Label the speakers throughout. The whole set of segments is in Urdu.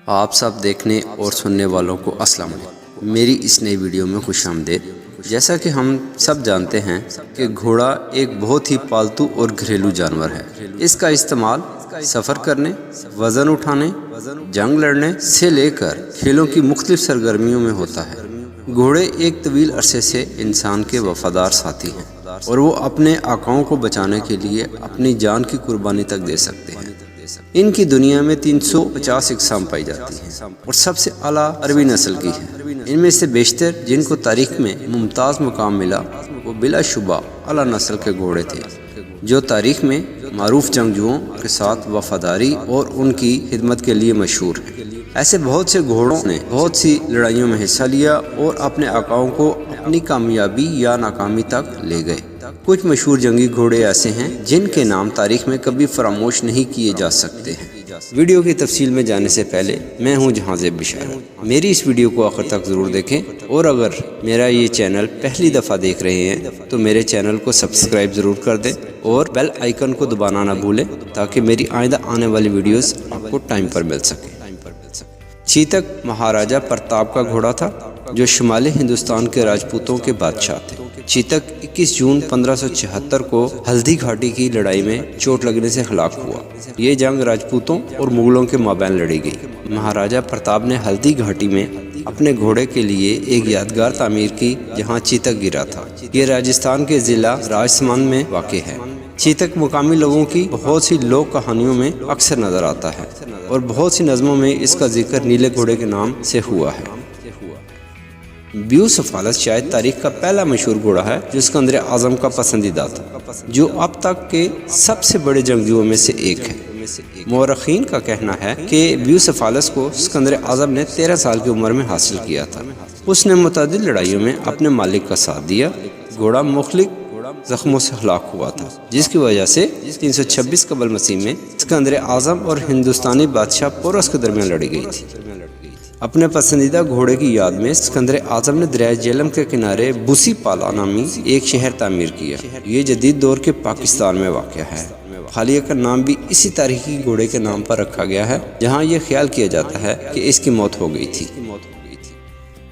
Speaker 1: آپ سب دیکھنے اور سننے والوں کو السلام علیکم۔ میری اس نئی ویڈیو میں خوش آمدید۔ جیسا کہ ہم سب جانتے ہیں کہ گھوڑا ایک بہت ہی پالتو اور گھریلو جانور ہے۔ اس کا استعمال سفر کرنے، وزن اٹھانے، جنگ لڑنے سے لے کر کھیلوں کی مختلف سرگرمیوں میں ہوتا ہے۔ گھوڑے ایک طویل عرصے سے انسان کے وفادار ساتھی ہیں اور وہ اپنے آقاؤں کو بچانے کے لیے اپنی جان کی قربانی تک دے سکتے ہیں۔ ان کی دنیا میں 350 اقسام پائی جاتی ہیں اور سب سے اعلیٰ عربی نسل کی ہے۔ ان میں سے بیشتر جن کو تاریخ میں ممتاز مقام ملا وہ بلا شبہ اعلیٰ نسل کے گھوڑے تھے، جو تاریخ میں معروف جنگجوؤں کے ساتھ وفاداری اور ان کی خدمت کے لیے مشہور ہیں۔ ایسے بہت سے گھوڑوں نے بہت سی لڑائیوں میں حصہ لیا اور اپنے آقاؤں کو اپنی کامیابی یا ناکامی تک لے گئے۔ کچھ مشہور جنگی گھوڑے ایسے ہیں جن کے نام تاریخ میں کبھی فراموش نہیں کیے جا سکتے ہیں۔ ویڈیو کی تفصیل میں جانے سے پہلے میں ہوں جہاں زیب بشارت۔ میری اس ویڈیو کو آخر تک ضرور دیکھیں اور اگر میرا یہ چینل پہلی دفعہ دیکھ رہے ہیں تو میرے چینل کو سبسکرائب ضرور کر دیں اور بیل آئیکن کو دبانا نہ بھولیں تاکہ میری آئندہ آنے والی ویڈیوز آپ کو ٹائم پر مل سکیں۔ چیتک مہاراجہ پرتاپ کا گھوڑا تھا جو شمالی ہندوستان کے راجپوتوں کے بادشاہ تھے۔ چیتک 21 جون 1576 کو ہلدی گھاٹی کی لڑائی میں چوٹ لگنے سے ہلاک ہوا۔ یہ جنگ راجپوتوں اور مغلوں کے مابین لڑی گئی۔ مہاراجہ پرتاپ نے ہلدی گھاٹی میں اپنے گھوڑے کے لیے ایک یادگار تعمیر کی جہاں چیتک گرا تھا۔ یہ راجستھان کے ضلع راجسمند میں واقع ہے۔ چیتک مقامی لوگوں کی بہت سی لوک کہانیوں میں اکثر نظر آتا ہے اور بہت سی نظموں میں اس کا ذکر نیلے گھوڑے کے نام سے ہوا ہے۔ بیوسفالس شاید تاریخ کا پہلا مشہور گھوڑا ہے جو اسکندر اعظم کا پسندیدہ تھا، جو اب تک کے سب سے بڑے جنگجوؤں میں سے ایک ہے۔ مورخین کا کہنا ہے کہ بیوسفالس کو اسکندر اعظم نے 13 سال کی عمر میں حاصل کیا تھا۔ اس نے متعدد لڑائیوں میں اپنے مالک کا ساتھ دیا۔ گھوڑا مختلف زخموں سے ہلاک ہوا تھا جس کی وجہ سے 326 قبل مسیح میں اسکندر اعظم اور ہندوستانی بادشاہ پورس کے درمیان لڑی گئی تھی۔ اپنے پسندیدہ گھوڑے کی یاد میں اسکندر اعظم نے دریائے جہلم کے کنارے بوسی پالا نامی ایک شہر تعمیر کیا۔ یہ جدید دور کے پاکستان میں واقع ہے۔ حالیہ کا نام بھی اسی تاریخی گھوڑے کے نام پر رکھا گیا ہے جہاں یہ خیال کیا جاتا ہے کہ اس کی موت ہو گئی تھی۔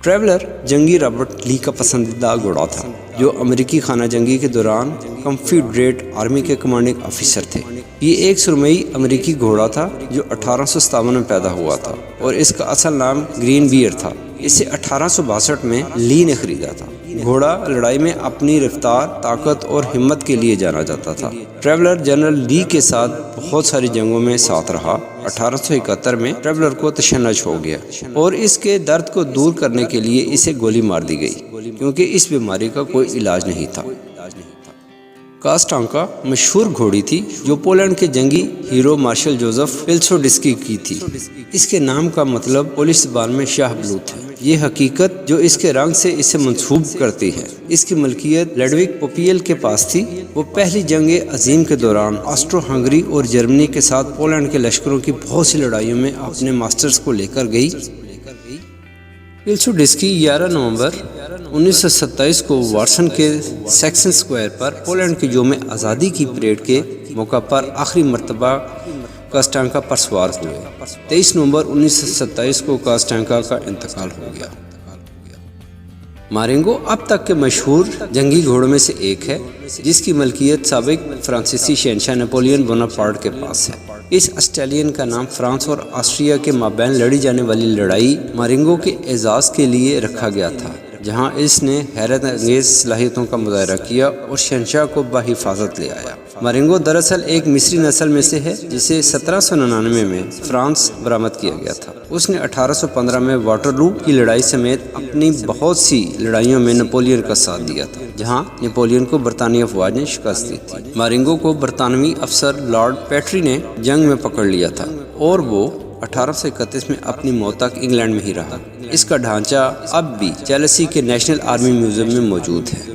Speaker 1: ٹریولر جنگی رابرٹ لی کا پسندیدہ گھوڑا تھا جو امریکی خانہ جنگی کے دوران کنفیڈریٹ آرمی کے کمانڈنگ آفیسر تھے۔ یہ ایک سرمئی امریکی گھوڑا تھا جو 1857 میں پیدا ہوا تھا اور اس کا اصل نام گرین بیئر تھا۔ اسے 1862 میں لی نے خریدا تھا۔ گھوڑا لڑائی میں اپنی رفتار، طاقت اور ہمت کے لیے جانا جاتا تھا۔ ٹریولر جنرل لی کے ساتھ بہت ساری جنگوں میں ساتھ رہا۔ 1871 میں ٹریولر کو تشنج ہو گیا اور اس کے درد کو دور کرنے کے لیے اسے گولی مار دی گئی کیونکہ اس بیماری کا کوئی علاج نہیں تھا۔ کاسٹانکا مشہور گھوڑی تھی جو پولینڈ کے جنگی ہیرو مارشل جوزف پیلسوڈسکی کی تھی۔ اس کے نام کا مطلب پولش زبان میں شاہ بلوط ہے۔ یہ حقیقت جو اس کے رنگ سے اسے منسوب کرتی ہے۔ اس کی ملکیت لڈوگ پوپیل کے پاس تھی۔ وہ پہلی جنگ عظیم کے دوران آسٹرو ہنگری اور جرمنی کے ساتھ پولینڈ کے لشکروں کی بہت سی لڑائیوں میں اپنے ماسٹرز کو لے کر گئی۔ پیلسوڈسکی 11 نومبر 1927 کو وارسن کے سیکسن اسکوائر پر پولینڈ کے یوم آزادی کی پریڈ کے موقع پر آخری مرتبہ کاسٹانکا پر سوار ہوئے۔ 23 نومبر 1927 کو کاسٹانکا کا انتقال ہو گیا۔ مارینگو اب تک کے مشہور جنگی گھوڑوں میں سے ایک ہے جس کی ملکیت سابق فرانسیسی شہنشاہ نیپولین بوناپارٹ کے پاس ہے۔ اس اسٹیلین کا نام فرانس اور آسٹریا کے مابین لڑی جانے والی لڑائی مارینگو کے اعزاز کے لیے رکھا گیا تھا، جہاں اس نے حیرت انگیز صلاحیتوں کا مظاہرہ کیا اور شہنشاہ کو بحفاظت لے آیا۔ مارینگو دراصل ایک مصری نسل میں سے ہے جسے 1799 میں فرانس برآمد کیا گیا تھا۔ اس نے 1815 میں واٹرلو کی لڑائی سمیت اپنی بہت سی لڑائیوں میں نپولین کا ساتھ دیا تھا جہاں نپولین کو برطانوی افواج نے شکست دی تھی۔ مارینگو کو برطانوی افسر لارڈ پیٹری نے جنگ میں پکڑ لیا تھا اور وہ 1831 میں اپنی موت تک انگلینڈ میں ہی رہا۔ اس کا ڈھانچہ اب بھی چیلسی کے نیشنل آرمی میوزیم میں موجود ہے۔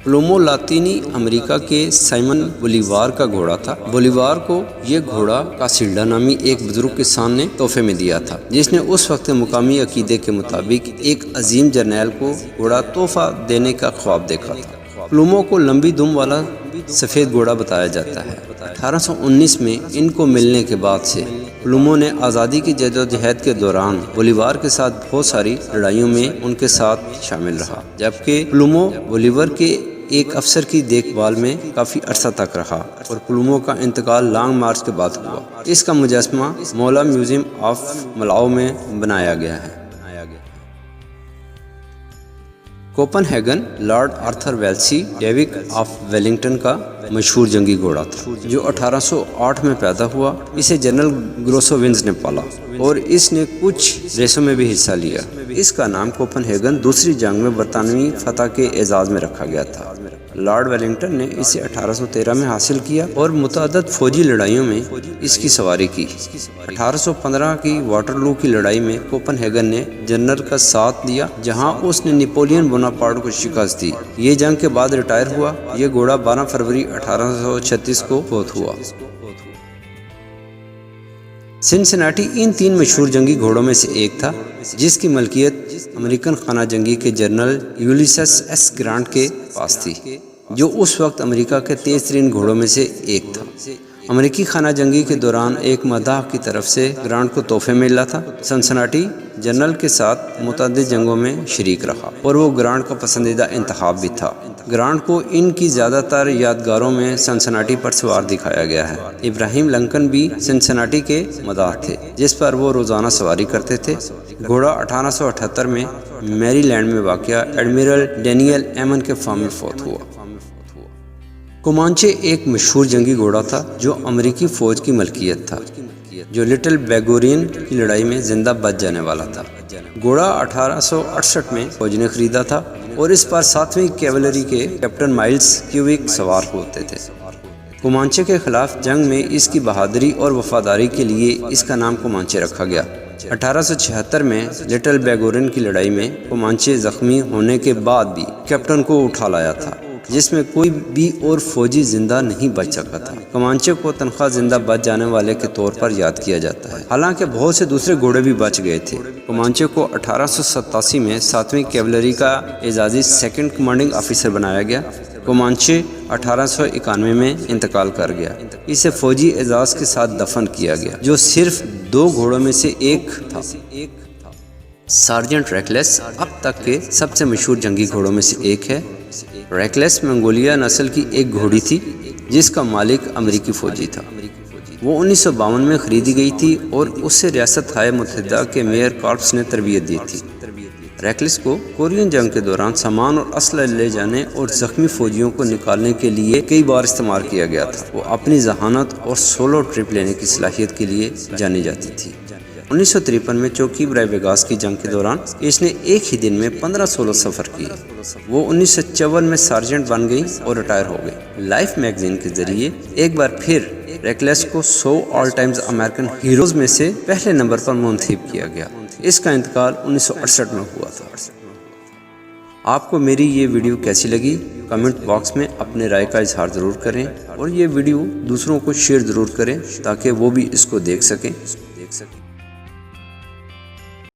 Speaker 1: پلومو لاطینی امریکہ کے سائمن بولیوار کا گھوڑا تھا۔ بولیوار کو یہ گھوڑا کاسیلڈا نامی ایک بزرگ کسان نے تحفے میں دیا تھا جس نے اس وقت مقامی عقیدے کے مطابق ایک عظیم جرنیل کو گھوڑا تحفہ دینے کا خواب دیکھا تھا۔ پلومو کو لمبی دم والا سفید گھوڑا بتایا جاتا ہے۔ 1819 میں ان کو ملنے کے بعد سے پلومو نے آزادی کی جدوجہد کے دوران بولیوار کے ساتھ بہت ساری لڑائیوں میں ان کے ساتھ شامل رہا، جبکہ پلومو بولیوار کے ایک افسر کی دیکھ بھال میں کافی عرصہ تک رہا اور پلومو کا انتقال لانگ مارچ کے بعد ہوا۔ اس کا مجسمہ مولا میوزیم آف ملاؤ میں بنایا گیا ہے۔ Copenhagen Lord Arthur Wellesley Duke of Wellington کا مشہور جنگی گھوڑا تھا جو 1808 میں پیدا ہوا۔ اسے جنرل گروسوونز نے پالا اور اس نے کچھ ریسوں میں بھی حصہ لیا۔ اس کا نام کوپن ہیگن دوسری جنگ میں برطانوی فتح کے اعزاز میں رکھا گیا تھا۔ لارڈ ویلنگٹن نے اسے 1813 میں حاصل کیا اور متعدد فوجی لڑائیوں میں اس کی سواری کی۔ 1815 کی واٹرلو کی لڑائی میں کوپن ہیگن نے جنرل کا ساتھ دیا جہاں اس نے نیپولین بوناپارٹ کو شکست دی۔ یہ جنگ کے بعد ریٹائر ہوا۔ یہ گھوڑا 12 فروری 1836 کو فوت ہوا۔ سنسناٹی ان 3 مشہور جنگی گھوڑوں میں سے ایک تھا جس کی ملکیت امریکن خانہ جنگی کے جنرل یولیسس ایس گرانٹ کے پاس تھی، جو اس وقت امریکہ کے تیز ترین گھوڑوں میں سے ایک تھا۔ امریکی خانہ جنگی کے دوران ایک مداح کی طرف سے گرانٹ کو تحفے میں ملا تھا۔ سنسناٹی جنرل کے ساتھ متعدد جنگوں میں شریک رہا اور وہ گرانٹ کا پسندیدہ انتخاب بھی تھا۔ گرانٹ کو ان کی زیادہ تر یادگاروں میں سنسناٹی پر سوار دکھایا گیا ہے۔ ابراہیم لنکن بھی سنسناٹی کے مداح تھے جس پر وہ روزانہ سواری کرتے تھے۔ گھوڑا 1878 میں میری لینڈ میں واقع ایڈمرل ڈینیل ایمن کے فارم میں فوت ہوا۔ کومانچے ایک مشہور جنگی گھوڑا تھا جو امریکی فوج کی ملکیت تھا، جو لٹل بیگورین کی لڑائی میں زندہ بچ جانے والا تھا۔ گھوڑا 1868 میں فوج نے خریدا تھا اور اس پر 7ویں کیولری کے کیپٹن مائلز کیوک سوار ہوتے تھے۔ کومانچے کے خلاف جنگ میں اس کی بہادری اور وفاداری کے لیے اس کا نام کومانچے رکھا گیا۔ 1876 میں لٹل بیگورین کی لڑائی میں کومانچے زخمی ہونے کے بعد بھی کیپٹن کو اٹھا لایا تھا، جس میں کوئی بھی اور فوجی زندہ نہیں بچ سکا تھا۔ کومانچے کو تنخواہ زندہ بچ جانے والے کے طور پر یاد کیا جاتا ہے، حالانکہ بہت سے دوسرے گھوڑے بھی بچ گئے تھے۔ کومانچے کو 1887 میں 7ویں کیولری کا اعزازی سیکنڈ کمانڈنگ آفیسر بنایا گیا۔ کومانچے 1891 میں انتقال کر گیا۔ اسے فوجی اعزاز کے ساتھ دفن کیا گیا، جو صرف 2 گھوڑوں میں سے ایک تھا۔ سارجنٹ ریکلیس اب تک کے سب سے مشہور جنگی گھوڑوں میں سے ایک ہے۔ ریکلیس منگولیا نسل کی ایک گھوڑی تھی جس کا مالک امریکی فوجی تھا۔ وہ 1952 میں خریدی گئی تھی اور اسے ریاست ہائے متحدہ کے میئر کارپس نے تربیت دی تھی۔ ریکلیس کو کورین جنگ کے دوران سامان اور اسلحہ لے جانے اور زخمی فوجیوں کو نکالنے کے لیے کئی بار استعمال کیا گیا تھا۔ وہ اپنی ذہانت اور سولو ٹرپ لینے کی صلاحیت کے لیے جانی جاتی تھی۔ 1953 میں چوکی برائے ویگاس کی جنگ کے دوران اس نے ایک ہی دن میں 15-16 سفر کیے۔ وہ 1954 میں سارجنٹ بن گئی اور ریٹائر ہو گئی۔ لائف میگزین کے ذریعے ایک بار پھر ریکلیس کو 100 آل ٹائمز امریکن ہیروز میں سے پہلے نمبر پر منتخب کیا گیا۔ اس کا انتقال 1968 میں ہوا تھا۔ آپ کو میری یہ ویڈیو کیسی لگی؟ کمنٹ باکس میں اپنے رائے کا اظہار ضرور کریں اور یہ ویڈیو دوسروں کو شیئر ضرور کریں تاکہ وہ بھی اس کو دیکھ سکیں۔